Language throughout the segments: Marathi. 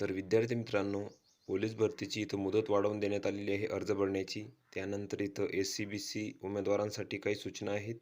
तर विद्यार्थी मित्रांनो, पोलीस भरतीची इथं मुदत वाढवून देण्यात आलेली आहे अर्ज भरण्याची. त्यानंतर इथं एस-सी-बी-सी उमेदवारांसाठी काही सूचना आहेत.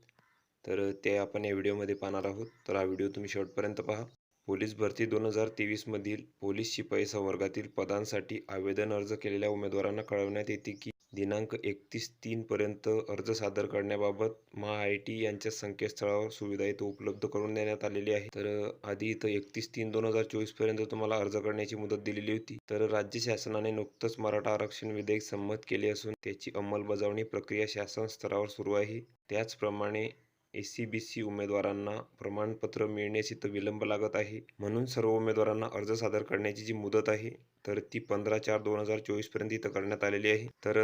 तर ते आपण या व्हिडिओमध्ये पाहणार आहोत. तर हा व्हिडिओ तुम्ही शेवटपर्यंत पहा. पोलीस भरती 2023 मधील पोलीस शिपाई संवर्गातील पदांसाठी आवेदन अर्ज केलेल्या उमेदवारांना कळवण्यात येते की दिनांक 31/3 पर्यंत अर्ज सादर करण्याबाबत MHAIT यांच्या संकेतस्थळावर सुविधा इथं उपलब्ध करून देण्यात आलेली आहे. तर आधी इथं 31/3/2024 पर्यंत तुम्हाला अर्ज करण्याची मुदत दिलेली होती. तर राज्य शासनाने नुकतंच मराठा आरक्षण विधेयक संमत केले असून त्याची अंमलबजावणी प्रक्रिया शासन स्तरावर सुरू आहे. त्याचप्रमाणे एस-सी-बी-सी उमेदवारांना प्रमाणपत्र मिळण्यास इथं विलंब लागत आहे. म्हणून सर्व उमेदवारांना अर्ज सादर करण्याची जी मुदत आहे तर ती 15/4/2024 पर्यंत इथं करण्यात आलेली आहे. तर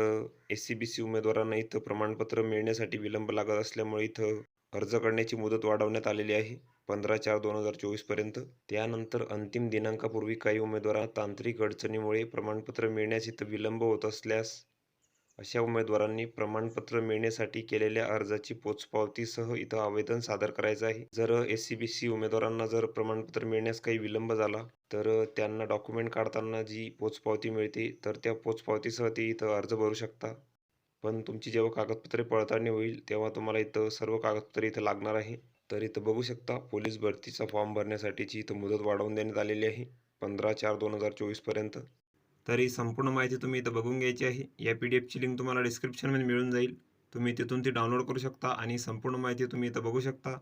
एस-सी-बी-सी उमेदवारांना इथं प्रमाणपत्र मिळण्यासाठी विलंब लागत असल्यामुळे इथं अर्ज करण्याची मुदत वाढवण्यात आलेली आहे 15/4/2024 पर्यंत. त्यानंतर अंतिम दिनांकापूर्वी काही उमेदवारांना तांत्रिक अडचणीमुळे प्रमाणपत्र मिळण्यास इथं विलंब होत असल्यास अशा उमेदवारांनी प्रमाणपत्र मिळण्यासाठी केलेल्या अर्जाची पोचपावतीसह इथं आवेदन सादर करायचं आहे. जर एस-सी-बी-सी उमेदवारांना जर प्रमाणपत्र मिळण्यास काही विलंब झाला तर त्यांना डॉक्युमेंट काढताना जी पोचपावती मिळते तर त्या पोचपावतीसह ते इथं अर्ज भरू शकता. पण तुमची जेव्हा कागदपत्रे पडताळणी होईल तेव्हा तुम्हाला इथं सर्व कागदपत्रे इथं लागणार आहे. तर इथं बघू शकता पोलीस भरतीचा फॉर्म भरण्यासाठीची इथं मुदत वाढवून देण्यात आलेली आहे 15/4/2024 पर्यंत. तर ही संपूर्ण माहिती तुम्ही इथं बघून घ्यायची आहे. या PDF ची लिंक तुम्हाला डिस्क्रिप्शनमध्ये मिळून जाईल. तुम्ही तिथून ती डाउनलोड करू शकता आणि संपूर्ण माहिती तुम्ही इथं बघू शकता.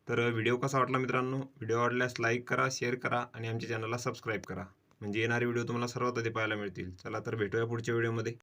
तर व्हिडिओ कसा वाटला मित्रांनो? व्हिडिओ आवडल्यास लाईक करा, शेअर करा आणि आमच्या चॅनलला सबस्क्राईब करा. म्हणजे येणारे व्हिडिओ तुम्हाला सर्वात आधी पाहायला मिळतील. चला तर भेटूया पुढच्या व्हिडिओमध्ये.